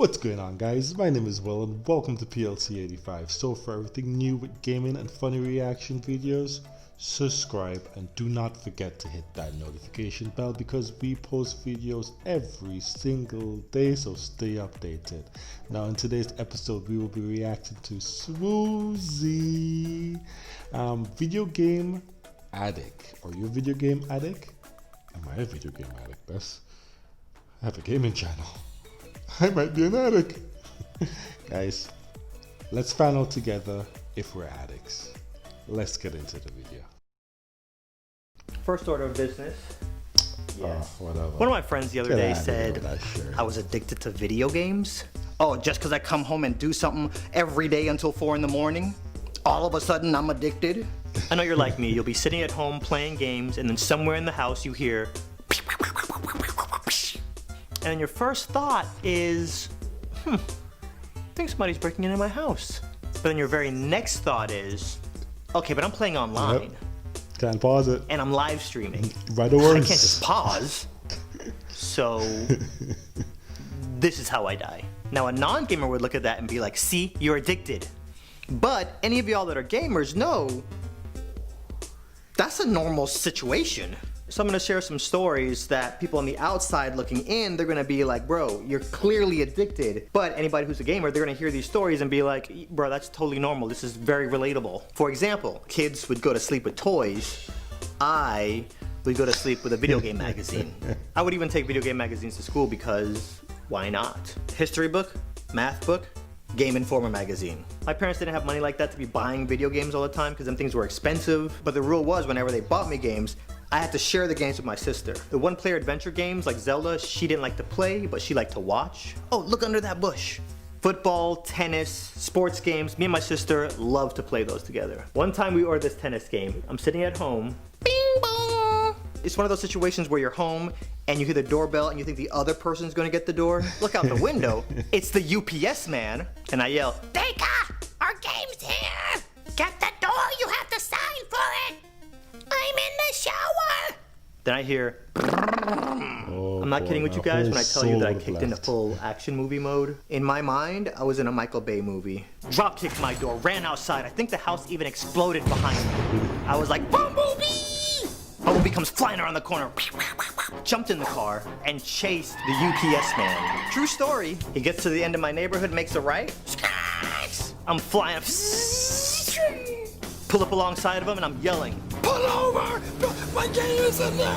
What's going on, guys? My name is Will and welcome to PLC85. So for everything new with gaming and funny reaction videos, subscribe and do not forget to hit that notification bell because we post videos every single day, so stay updated. Now in today's episode we will be reacting to Swoozie, video game addict. Are you a video game addict? Am I a video game addict? I have a gaming channel. I might be an addict. Guys, let's find out together if we're addicts. Let's get into the video. First order of business. Yes. Whatever. One of my friends the other day said I was addicted to video games. Oh, just because I come home and do something every day until 4 in the morning, all of a sudden I'm addicted. I know you're like me. You'll be sitting at home playing games and then somewhere in the house you hear and your first thought is, I think somebody's breaking into my house. But then your very next thought is, okay, but I'm playing online. Yep. Can't pause it. And I'm live streaming. Right away. I can't just pause. So this is how I die. Now a non-gamer would look at that and be like, see, you're addicted. But any of y'all that are gamers know that's a normal situation. So I'm gonna share some stories that people on the outside looking in, they're gonna be like, bro, you're clearly addicted. But anybody who's a gamer, they're gonna hear these stories and be like, bro, that's totally normal. This is very relatable. For example, kids would go to sleep with toys. I would go to sleep with a video game magazine. I would even take video game magazines to school because why not? History book, math book, Game Informer magazine. My parents didn't have money like that to be buying video games all the time because them things were expensive. But the rule was whenever they bought me games, I had to share the games with my sister. The one-player adventure games like Zelda, she didn't like to play, but she liked to watch. Oh, look under that bush. Football, tennis, sports games, me and my sister love to play those together. One time we ordered this tennis game. I'm sitting at home. Bing bong! It's one of those situations where you're home and you hear the doorbell and you think the other person's gonna get the door. Look out the window, it's the UPS man. And I yell, Deka, our game's here! Get the door, you have to sign for it! I'm in the shower! Then I hear, I'm not kidding with you guys when I tell you that I kicked into full action movie mode. In my mind, I was in a Michael Bay movie. Drop kicked my door, ran outside. I think the house even exploded behind me. I was like, Bumblebee! Bumblebee comes flying around the corner, jumped in the car, and chased the UPS man. True story. He gets to the end of my neighborhood, makes a right. I'm flying up. Pull up alongside of him and I'm yelling, pull over! No, my game is in there!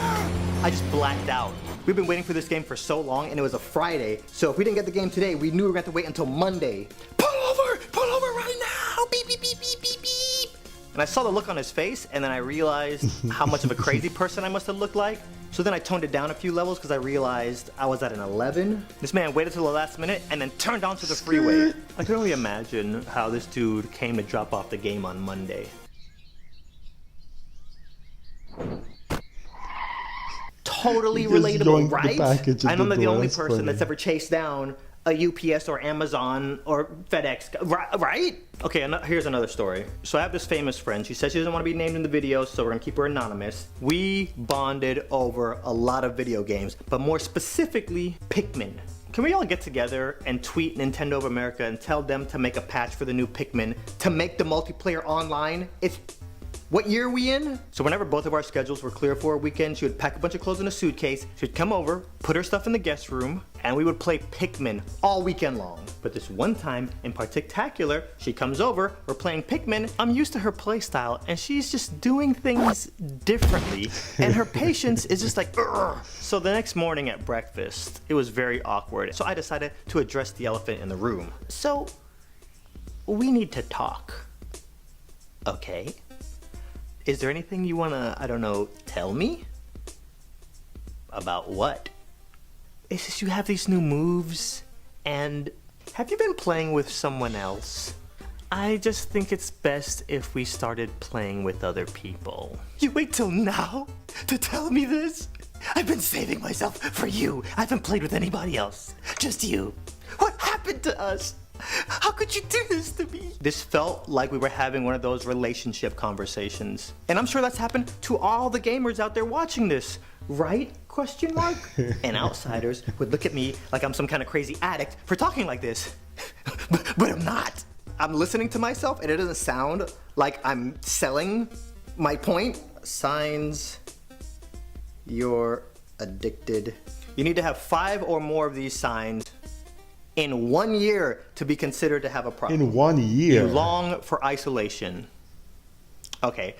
I just blacked out. We've been waiting for this game for so long and it was a Friday, so if we didn't get the game today, we knew we were going to have to wait until Monday. Pull over right now! Beep, beep, beep, beep, beep, beep! And I saw the look on his face and then I realized how much of a crazy person I must have looked like. So then I toned it down a few levels because I realized I was at an 11. This man waited till the last minute and then turned onto the freeway. I can only imagine how this dude came to drop off the game on Monday. Totally relatable, right? And I'm not the only person that's ever chased down a UPS or Amazon or FedEx, right? Okay, here's another story. So I have this famous friend. She says she doesn't want to be named in the video, so we're gonna keep her anonymous. We bonded over a lot of video games, but more specifically, Pikmin. Can we all get together and tweet Nintendo of America and tell them to make a patch for the new Pikmin to make the multiplayer online? What year are we in? So whenever both of our schedules were clear for a weekend, she would pack a bunch of clothes in a suitcase, she'd come over, put her stuff in the guest room, and we would play Pikmin all weekend long. But this one time in particular, she comes over, we're playing Pikmin, I'm used to her play style, and she's just doing things differently, and her patience is just like, urgh. So the next morning at breakfast, it was very awkward, so I decided to address the elephant in the room. So, we need to talk. Okay. Is there anything you wanna, I don't know, tell me? About what? It's just you have these new moves, and have you been playing with someone else? I just think it's best if we started playing with other people. You wait till now to tell me this? I've been saving myself for you. I haven't played with anybody else, just you. What happened to us? How could you do this to me? This felt like we were having one of those relationship conversations. And I'm sure that's happened to all the gamers out there watching this, right? Question mark? And outsiders would look at me like I'm some kind of crazy addict for talking like this. But I'm not. I'm listening to myself and it doesn't sound like I'm selling my point. Signs you're addicted. You need to have 5 or more of these signs in 1 year to be considered to have a problem. In 1 year? You long for isolation. Okay.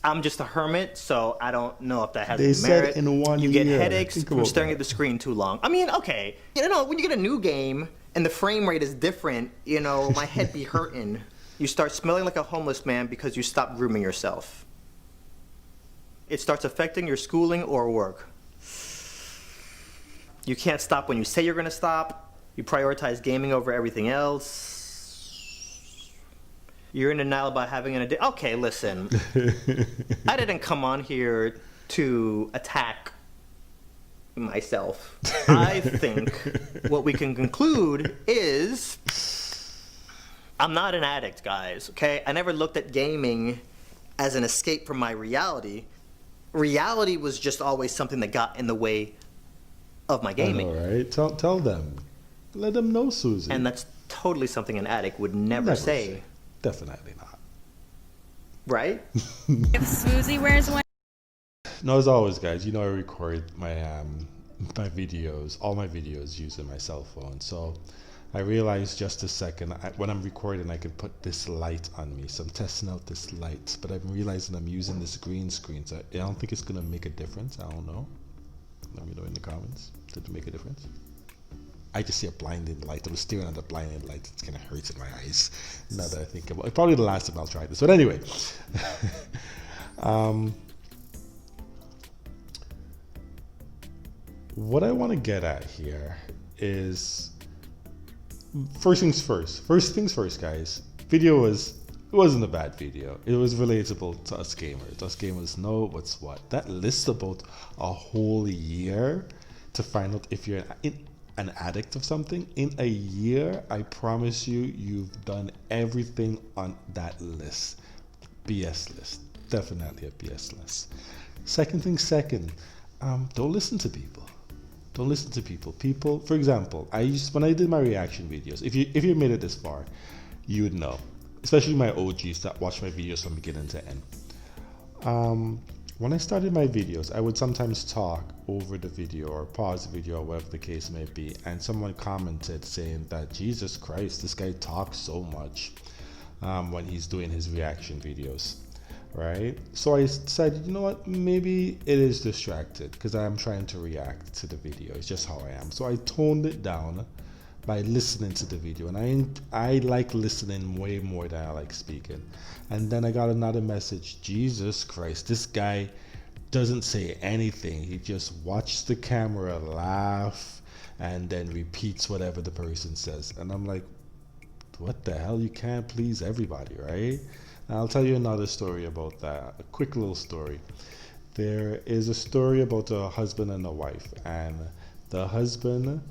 I'm just a hermit, so I don't know if that has any merit. Said in 1 year. You get headaches from staring at the screen too long. I mean, okay. You know, when you get a new game and the frame rate is different, you know, my head be hurting. You start smelling like a homeless man because you stop grooming yourself. It starts affecting your schooling or work. You can't stop when you say you're gonna stop. You prioritize gaming over everything else. You're in denial about having an addiction. Okay, listen. I didn't come on here to attack myself. I think what we can conclude is I'm not an addict, guys, okay? I never looked at gaming as an escape from my reality. Reality was just always something that got in the way of my gaming. All right, tell them. Let them know, Swoozie. And that's totally something an addict would never say. Definitely not. Right? If Swoozie wears one. No, as always, guys, you know I record my my videos, all my videos using my cell phone. So I realized just a second, when I'm recording, I can put this light on me. So I'm testing out this light, but I'm realizing I'm using this green screen. So I don't think it's gonna make a difference. I don't know. Let me know in the comments. Did it make a difference? I just see a blinding light. I was staring at the blinding light. It's kind of hurts in my eyes now that I think about it. Probably the last time I'll try this. But anyway, what I want to get at here is first things first. First things first, guys. It wasn't a bad video. It was relatable to us gamers. Us gamers know what's what. That list about a whole year to find out if you're an addict of something in a year, I promise you, you've done everything on that list. BS list. Definitely a BS list. Second thing second, don't listen to people. Don't listen to people. People, for example, when I did my reaction videos, if you made it this far, you would know. Especially my OGs that watch my videos from beginning to end. When I started my videos, I would sometimes talk over the video or pause the video or whatever the case may be, and someone commented saying that, Jesus Christ, this guy talks so much when he's doing his reaction videos, right? So I decided, you know what, maybe it is distracted because I'm trying to react to the video. It's just how I am. So I toned it down by listening to the video, and I like listening way more than I like speaking. And then I got another message, Jesus Christ, this guy doesn't say anything. He just watches the camera, laugh, and then repeats whatever the person says. And I'm like, what the hell? You can't please everybody, right? And I'll tell you another story about that, a quick little story. There is a story about a husband and a wife, and the husband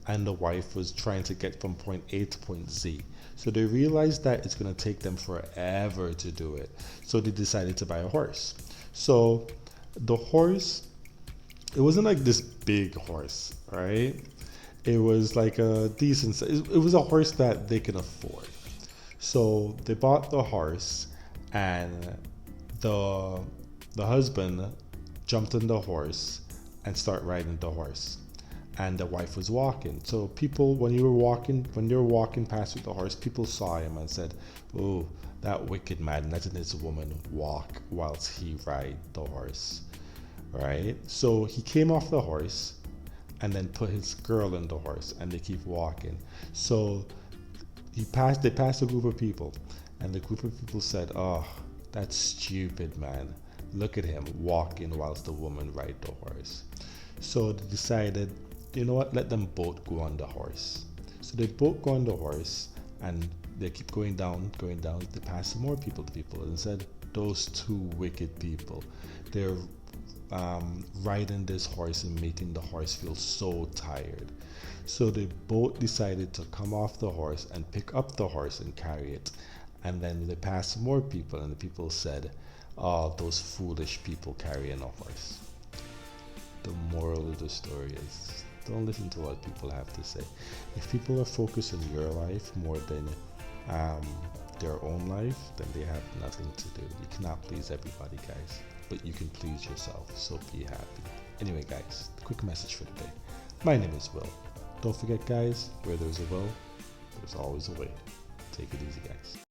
and the wife was trying to get from point A to point Z. So they realized that it's going to take them forever to do it. So they decided to buy a horse. So the horse, it wasn't like this big horse, right? It was like a decent, it was a horse that they can afford. So they bought the horse, and the husband jumped on the horse and started riding the horse. And the wife was walking. So people, when they were walking past with the horse, people saw him and said, "Oh, that wicked man letting his woman walk whilst he ride the horse," right? So he came off the horse and then put his girl in the horse, and they keep walking. So they passed a group of people, and the group of people said, "Oh, that's stupid, man. Look at him walking whilst the woman ride the horse." So they decided, you know what, let them both go on the horse. So they both go on the horse, and they keep going down. They pass some more people and said, those two wicked people, they're riding this horse and making the horse feel so tired. So they both decided to come off the horse and pick up the horse and carry it. And then they passed some more people, and the people said, "Oh, those foolish people carrying a horse." the moral of the story is don't listen to what people have to say. If people are focused on your life more than their own life, then they have nothing to do. You cannot please everybody, guys, but you can please yourself, so be happy. Anyway, guys, quick message for today. My name is Will. Don't forget, guys, where there's a will, there's always a way. Take it easy, guys.